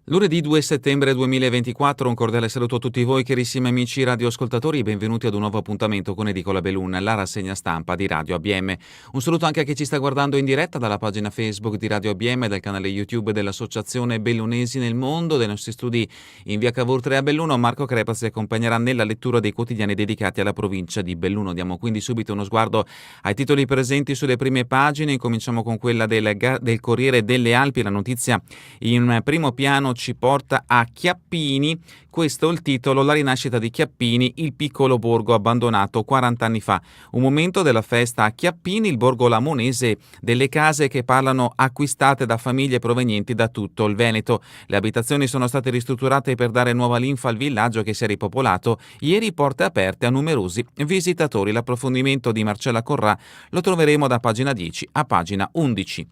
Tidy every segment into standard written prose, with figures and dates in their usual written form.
Lunedì 2 settembre 2024, un cordiale saluto a tutti voi carissimi amici radioascoltatori e benvenuti ad un nuovo appuntamento con Edicola Bellun, la rassegna stampa di Radio ABM. Un saluto anche a chi ci sta guardando in diretta dalla pagina Facebook di Radio ABM e dal canale YouTube dell'Associazione Bellunesi nel Mondo. Dai nostri studi in via Cavour 3 a Belluno, Marco Crepa si accompagnerà nella lettura dei quotidiani dedicati alla provincia di Belluno. Diamo quindi subito uno sguardo ai titoli presenti sulle prime pagine. Incominciamo con quella del Corriere delle Alpi. La notizia in primo piano ci porta a Chiappini. Questo è il titolo: la rinascita di Chiappini, il piccolo borgo abbandonato 40 anni fa. Un momento della festa a Chiappini, il borgo lamonese delle case che parlano acquistate da famiglie provenienti da tutto il Veneto. Le abitazioni sono state ristrutturate per dare nuova linfa al villaggio che si è ripopolato. Ieri porte aperte a numerosi visitatori. L'approfondimento di Marcella Corrà lo troveremo da pagina 10 a pagina 11.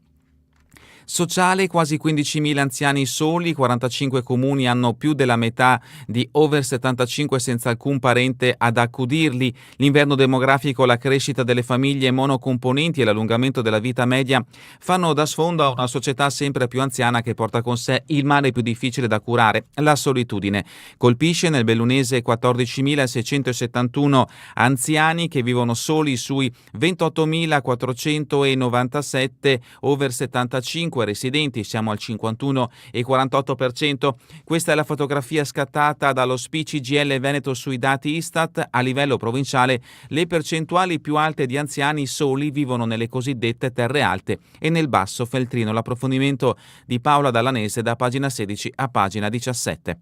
Sociale, quasi 15.000 anziani soli, 45 comuni hanno più della metà di over 75 senza alcun parente ad accudirli. L'inverno demografico, la crescita delle famiglie monocomponenti e l'allungamento della vita media fanno da sfondo a una società sempre più anziana che porta con sé il male più difficile da curare, la solitudine. Colpisce nel bellunese 14.671 anziani che vivono soli sui 28.497 over 75 residenti, siamo al 51,48%. Questa è la fotografia scattata dallo SPI-CGIL Veneto sui dati Istat. A livello provinciale le percentuali più alte di anziani soli vivono nelle cosiddette terre alte e nel basso Feltrino. L'approfondimento di Paola Dallanese da pagina 16 a pagina 17.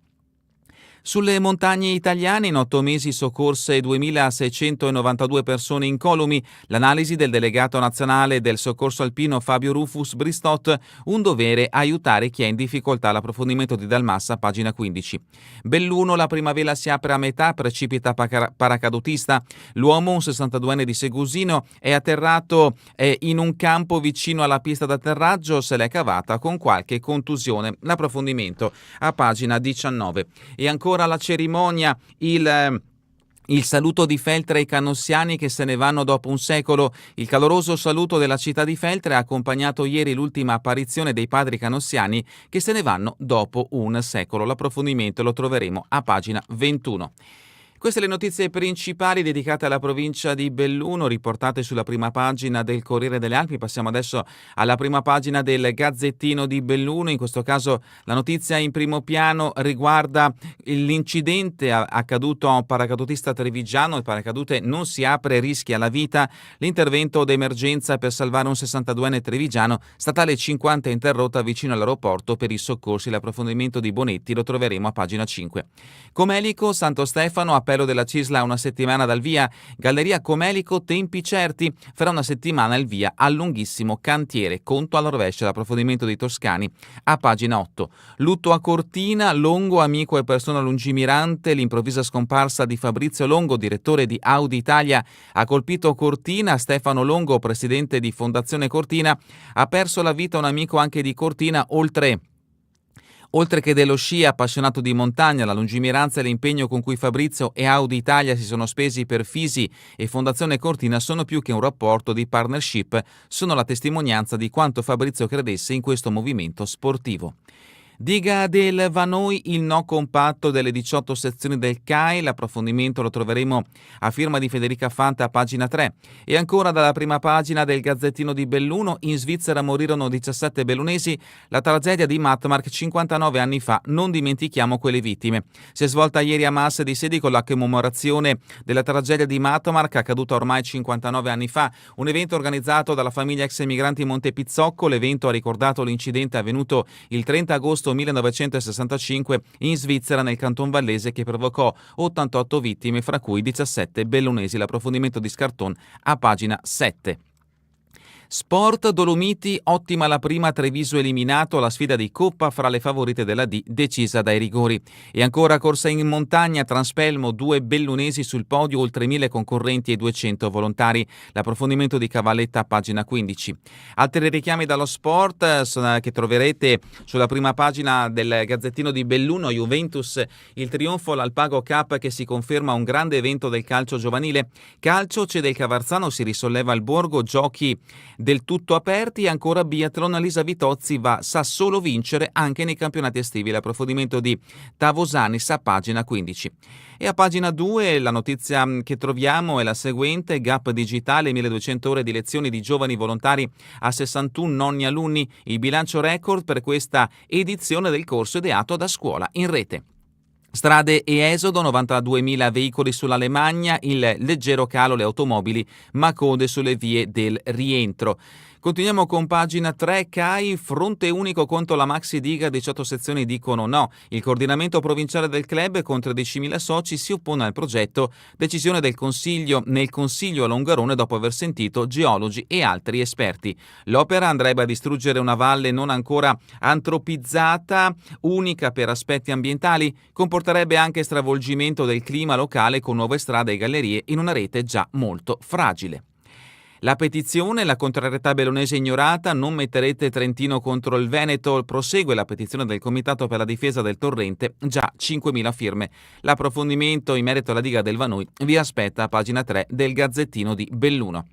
Sulle montagne italiane in 8 mesi soccorse 2.692 persone incolumi. L'analisi del delegato nazionale del soccorso alpino Fabio Rufus Bristot, un dovere aiutare chi è in difficoltà. L'approfondimento di Dalmassa, pagina 15. Belluno, la primavera si apre a metà, precipita paracadutista. L'uomo, un 62enne di Segusino, è atterrato in un campo vicino alla pista d'atterraggio, se l'è cavata con qualche contusione. L'approfondimento a pagina 19. E ancora la cerimonia, il saluto di Feltre ai canossiani che se ne vanno dopo un secolo. Il caloroso saluto della città di Feltre ha accompagnato ieri l'ultima apparizione dei padri canossiani che se ne vanno dopo un secolo. L'approfondimento lo troveremo a pagina 21. Queste le notizie principali dedicate alla provincia di Belluno, riportate sulla prima pagina del Corriere delle Alpi. Passiamo adesso alla prima pagina del Gazzettino di Belluno. In questo caso la notizia in primo piano riguarda l'incidente accaduto a un paracadutista trevigiano. Il paracadute non si apre, rischia la vita. L'intervento d'emergenza per salvare un 62enne trevigiano, statale 50 interrotta vicino all'aeroporto per i soccorsi. L'approfondimento di Bonetti lo troveremo a pagina 5. Comelico, Santo Stefano, appello della Cisla a una settimana dal via. Galleria Comelico, tempi certi, farà una settimana il via al lunghissimo cantiere. Conto alla rovescia. L'approfondimento dei Toscani a pagina 8. Lutto a Cortina, Longo, amico e persona lungimirante. L'improvvisa scomparsa di Fabrizio Longo, direttore di Audi Italia, ha colpito Cortina. Stefano Longo, presidente di Fondazione Cortina, ha perso la vita un amico anche di Cortina, Oltre che dello sci, appassionato di montagna, la lungimiranza e l'impegno con cui Fabrizio e Audi Italia si sono spesi per Fisi e Fondazione Cortina sono più che un rapporto di partnership, sono la testimonianza di quanto Fabrizio credesse in questo movimento sportivo. Diga del Vanoi, il no compatto delle 18 sezioni del CAI. L'approfondimento lo troveremo a firma di Federica Fanta a pagina 3. E ancora dalla prima pagina del Gazzettino di Belluno: in Svizzera morirono 17 bellunesi, la tragedia di Mattmark 59 anni fa, non dimentichiamo quelle vittime. Si è svolta ieri a Massa di Sedi con la commemorazione della tragedia di Mattmark accaduta ormai 59 anni fa, un evento organizzato dalla famiglia ex emigranti Montepizzocco. L'evento ha ricordato l'incidente avvenuto il 30 agosto 1965 in Svizzera, nel Canton Vallese, che provocò 88 vittime, fra cui 17 bellunesi. L'approfondimento di Scarton a pagina 7. Sport, Dolomiti, ottima la prima, Treviso eliminato, la sfida di Coppa fra le favorite della D decisa dai rigori. E ancora corsa in montagna, Transpelmo, 2 bellunesi sul podio, oltre 1000 concorrenti e 200 volontari. L'approfondimento di Cavalletta a pagina 15. Altri richiami dallo sport che troverete sulla prima pagina del Gazzettino di Belluno: Juventus, il trionfo all'Alpago Cup che si conferma un grande evento del calcio giovanile. Calcio, cede il Cavarzano, si risolleva il Borgo, giochi del tutto aperti e ancora biathlon. Lisa Vitozzi sa solo vincere anche nei campionati estivi. L'approfondimento di Tavosanis a pagina 15. E a pagina 2 la notizia che troviamo è la seguente: Gap Digitale, 1200 ore di lezioni di giovani volontari a 61 nonni alunni, il bilancio record per questa edizione del corso ideato da Scuola in Rete. Strade e esodo, 92.000 veicoli sull'Alemagna, il leggero calo le automobili, ma code sulle vie del rientro. Continuiamo con pagina 3, CAI, fronte unico contro la maxi diga, 18 sezioni dicono no. Il coordinamento provinciale del club con 13.000 soci si oppone al progetto, decisione del Consiglio nel Consiglio a Longarone dopo aver sentito geologi e altri esperti. L'opera andrebbe a distruggere una valle non ancora antropizzata, unica per aspetti ambientali, comporterebbe anche stravolgimento del clima locale con nuove strade e gallerie in una rete già molto fragile. La petizione, la contrarietà bellunese ignorata, non metterete Trentino contro il Veneto, prosegue la petizione del Comitato per la difesa del torrente, già 5.000 firme. L'approfondimento in merito alla diga del Vanui vi aspetta a pagina 3 del Gazzettino di Belluno.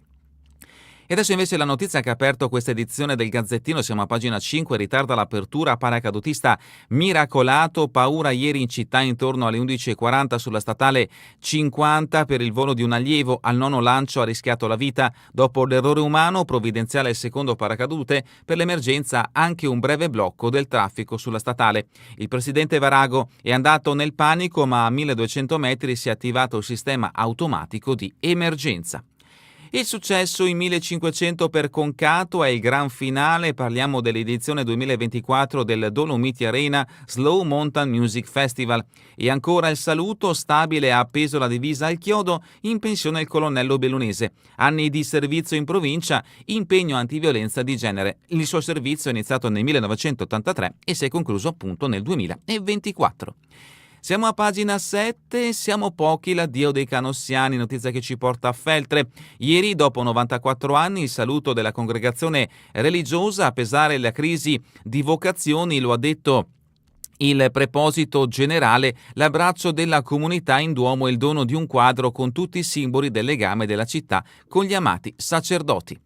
E adesso invece la notizia che ha aperto questa edizione del Gazzettino, siamo a pagina 5, ritarda l'apertura, paracadutista miracolato, paura ieri in città intorno alle 11.40 sulla statale 50 per il volo di un allievo, al nono lancio ha rischiato la vita, dopo l'errore umano provvidenziale il secondo paracadute, per l'emergenza anche un breve blocco del traffico sulla statale. Il presidente Varago è andato nel panico, ma a 1200 metri si è attivato il sistema automatico di emergenza. Il successo in 1500 per Concato è il gran finale, parliamo dell'edizione 2024 del Dolomiti Arena Slow Mountain Music Festival. E ancora il saluto, stabile ha appeso la divisa al chiodo, in pensione il colonnello bellunese. Anni di servizio in provincia, impegno antiviolenza di genere. Il suo servizio è iniziato nel 1983 e si è concluso appunto nel 2024. Siamo a pagina 7, siamo pochi, l'addio dei canossiani, notizia che ci porta a Feltre. Ieri, dopo 94 anni, il saluto della congregazione religiosa, a pesare la crisi di vocazioni, lo ha detto il preposito generale, l'abbraccio della comunità in Duomo e il dono di un quadro con tutti i simboli del legame della città con gli amati sacerdoti.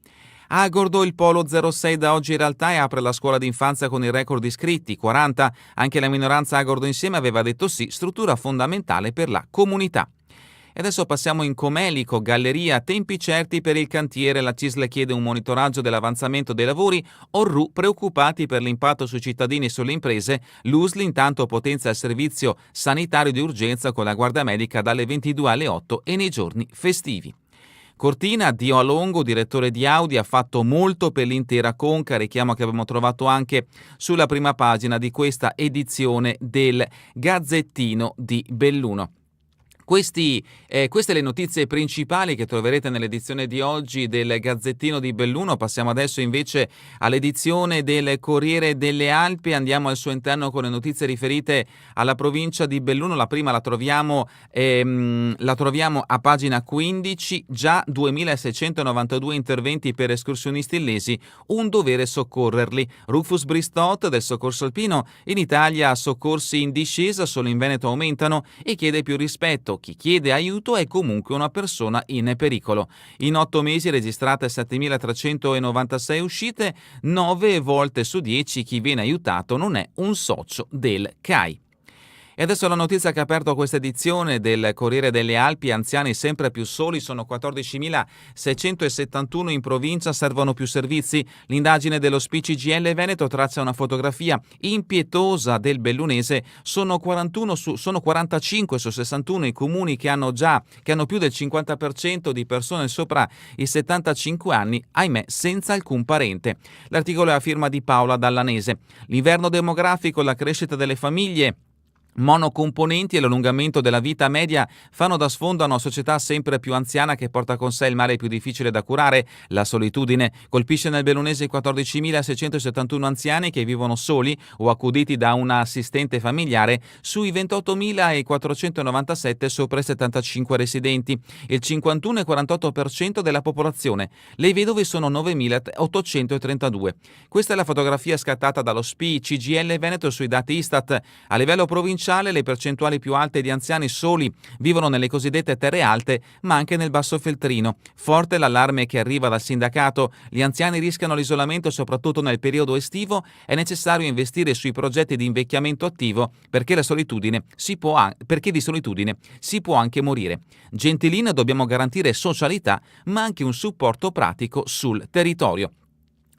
Agordo, il polo 06 da oggi in realtà e apre la scuola d'infanzia con il record iscritti, 40. Anche la minoranza Agordo Insieme aveva detto sì, struttura fondamentale per la comunità. E adesso passiamo in Comelico, galleria, tempi certi per il cantiere, la CISL chiede un monitoraggio dell'avanzamento dei lavori, Orru preoccupati per l'impatto sui cittadini e sulle imprese, l'USL intanto potenzia il servizio sanitario di urgenza con la guardia medica dalle 22 alle 8 e nei giorni festivi. Cortina, addio a Longo, direttore di Audi, ha fatto molto per l'intera Conca, richiamo che abbiamo trovato anche sulla prima pagina di questa edizione del Gazzettino di Belluno. Queste le notizie principali che troverete nell'edizione di oggi del Gazzettino di Belluno. Passiamo adesso invece all'edizione del Corriere delle Alpi, andiamo al suo interno con le notizie riferite alla provincia di Belluno. La prima la troviamo a pagina 15, già 2.692 interventi per escursionisti illesi, un dovere soccorrerli. Rufus Bristot del Soccorso Alpino, in Italia soccorsi in discesa, solo in Veneto aumentano e chiede più rispetto. Chi chiede aiuto è comunque una persona in pericolo. In 8 mesi registrate 7.396 uscite, 9 volte su 10 chi viene aiutato non è un socio del CAI. E adesso la notizia che ha aperto questa edizione del Corriere delle Alpi: anziani sempre più soli, sono 14.671 in provincia, servono più servizi. L'indagine dello SPCGL Veneto traccia una fotografia impietosa del bellunese, sono 45 su 61 i comuni che hanno più del 50% di persone sopra i 75 anni, ahimè senza alcun parente. L'articolo è a firma di Paola Dallanese. L'inverno demografico, la crescita delle famiglie monocomponenti e l'allungamento della vita media fanno da sfondo a una società sempre più anziana che porta con sé il male più difficile da curare, la solitudine. Colpisce nel bellunese i 14.671 anziani che vivono soli o accuditi da un assistente familiare sui 28.497 sopra i 75 residenti, il 51,48% della popolazione. Le vedove sono 9.832. Questa è la fotografia scattata dallo SPI CGL Veneto sui dati Istat. A livello provinciale provinciale le percentuali più alte di anziani soli vivono nelle cosiddette terre alte, ma anche nel Basso Feltrino. Forte l'allarme che arriva dal sindacato. Gli anziani rischiano l'isolamento soprattutto nel periodo estivo. È necessario investire sui progetti di invecchiamento attivo perché di solitudine si può anche morire. Gentilino, dobbiamo garantire socialità, ma anche un supporto pratico sul territorio.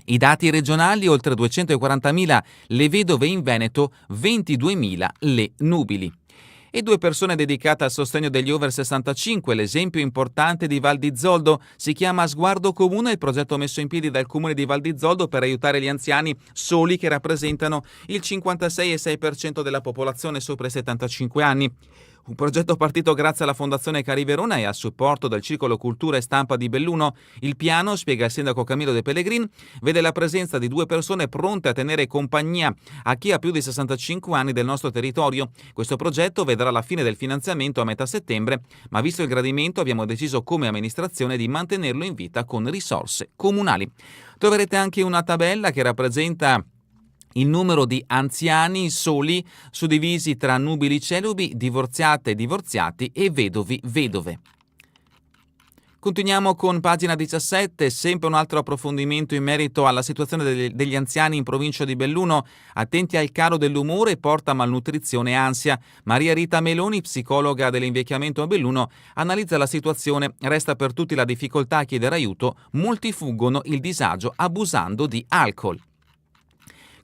I dati regionali: oltre 240.000 le vedove in Veneto, 22.000 le nubili. E 2 persone dedicate al sostegno degli over 65, l'esempio importante di Val di Zoldo. Si chiama Sguardo Comune, il progetto messo in piedi dal Comune di Val di Zoldo per aiutare gli anziani soli che rappresentano il 56,6% della popolazione sopra i 75 anni. Un progetto partito grazie alla Fondazione Cari Verona e al supporto del Circolo Cultura e Stampa di Belluno. Il piano, spiega il sindaco Camillo De Pellegrin, vede la presenza di 2 persone pronte a tenere compagnia a chi ha più di 65 anni del nostro territorio. Questo progetto vedrà la fine del finanziamento a metà settembre, ma visto il gradimento abbiamo deciso come amministrazione di mantenerlo in vita con risorse comunali. Troverete anche una tabella che rappresenta il numero di anziani soli suddivisi tra nubili celubi, divorziate e divorziati e vedovi vedove. Continuiamo con pagina 17, sempre un altro approfondimento in merito alla situazione degli anziani in provincia di Belluno. Attenti al calo dell'umore, porta malnutrizione e ansia. Maria Rita Meloni, psicologa dell'invecchiamento a Belluno, analizza la situazione. Resta per tutti la difficoltà a chiedere aiuto, molti fuggono il disagio abusando di alcol.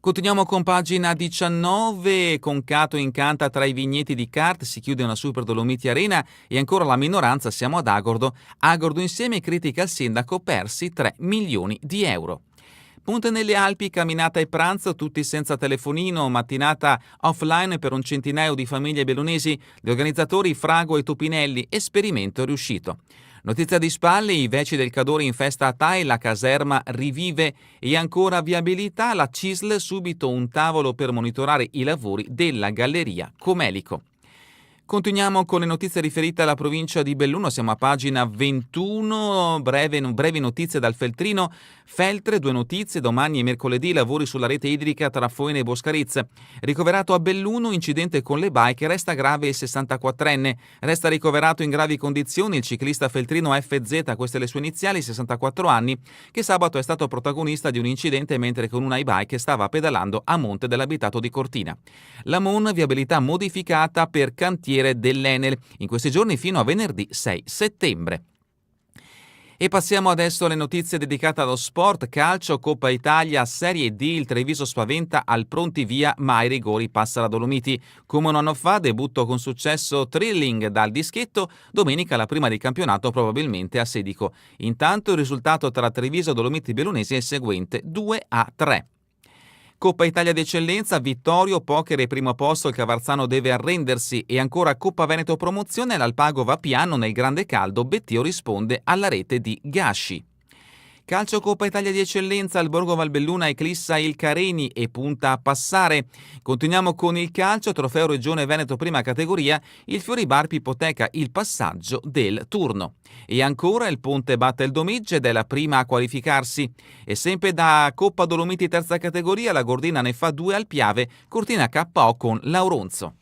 Continuiamo con pagina 19, con Cato incanta tra i vigneti di kart, si chiude una Super Dolomiti Arena e ancora la minoranza, siamo ad Agordo. Agordo insieme critica il sindaco, persi 3 milioni di euro. Ponte nelle Alpi, camminata e pranzo, tutti senza telefonino, mattinata offline per un centinaio di famiglie bellunesi, gli organizzatori Frago e Topinelli, esperimento riuscito. Notizia di spalle, i Veci del Cadore in festa a Tai, la caserma rivive e ancora viabilità, la CISL subito un tavolo per monitorare i lavori della galleria Comelico. Continuiamo con le notizie riferite alla provincia di Belluno, siamo a pagina 21, brevi notizie dal Feltrino. Feltre, 2 notizie, domani e mercoledì lavori sulla rete idrica tra Foene e Boscarizz. Ricoverato a Belluno, incidente con le bike, resta grave il 64enne. Resta ricoverato in gravi condizioni il ciclista feltrino FZ, queste le sue iniziali, 64 anni, che sabato è stato protagonista di un incidente mentre con una e-bike stava pedalando a monte dell'abitato di Cortina. La MON, viabilità modificata per cantiere dell'Enel in questi giorni fino a venerdì 6 settembre. E passiamo adesso alle notizie dedicate allo sport. Calcio, Coppa Italia, Serie D, il Treviso spaventa al pronti via, ma ai rigori passa la Dolomiti. Come un anno fa, debutto con successo thrilling dal dischetto, domenica la prima di campionato probabilmente a Sedico. Intanto il risultato tra Treviso, Dolomiti e Bellunesi è il seguente, 2-3. Coppa Italia d'eccellenza, Vittorio, poker e primo posto, il Cavarzano deve arrendersi e ancora Coppa Veneto promozione, l'Alpago va piano nel grande caldo, Bettio risponde alla rete di Gasci. Calcio Coppa Italia di eccellenza, il Borgo Valbelluna eclissa il Careni e punta a passare. Continuiamo con il calcio, trofeo Regione Veneto prima categoria, il Fioribarpi ipoteca il passaggio del turno. E ancora il Ponte batte il Domigge ed è la prima a qualificarsi. E sempre da Coppa Dolomiti terza categoria, la Gordina ne fa 2 al Piave, Cortina KO con Lauronzo.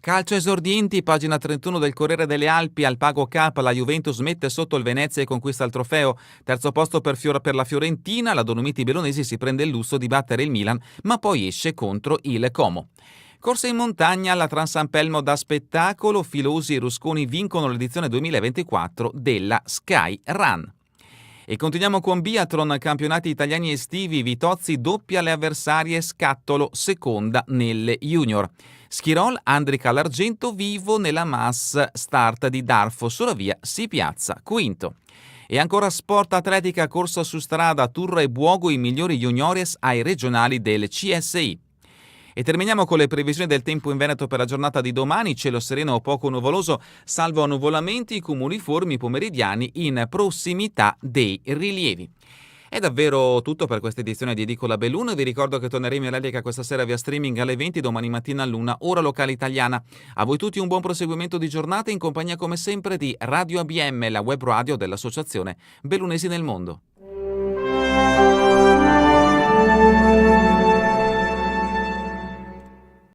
Calcio esordienti, pagina 31 del Corriere delle Alpi, al Pago Cup la Juventus mette sotto il Venezia e conquista il trofeo. Terzo posto per la Fiorentina, la Dolomiti Bellunesi si prende il lusso di battere il Milan, ma poi esce contro il Como. Corsa in montagna, la Transampelmo da spettacolo, Filosi e Rusconi vincono l'edizione 2024 della Sky Run. E continuiamo con biathlon, campionati italiani estivi, Vitozzi doppia le avversarie, Scattolo seconda nelle junior. Schirol, Andrica all'argento, Vivo nella mass start di Darfo, Soravia si piazza quinto. E ancora sport atletica, corsa su strada, Turra e Buogo i migliori juniores ai regionali del CSI. E terminiamo con le previsioni del tempo in Veneto per la giornata di domani, cielo sereno o poco nuvoloso, salvo annuvolamenti cumuliformi pomeridiani in prossimità dei rilievi. È davvero tutto per questa edizione di Edicola Belluno. Vi ricordo che torneremo in replica questa sera via streaming alle 20, domani mattina all'1, ora locale italiana. A voi tutti un buon proseguimento di giornata in compagnia come sempre di Radio ABM, la web radio dell'Associazione Bellunesi nel Mondo.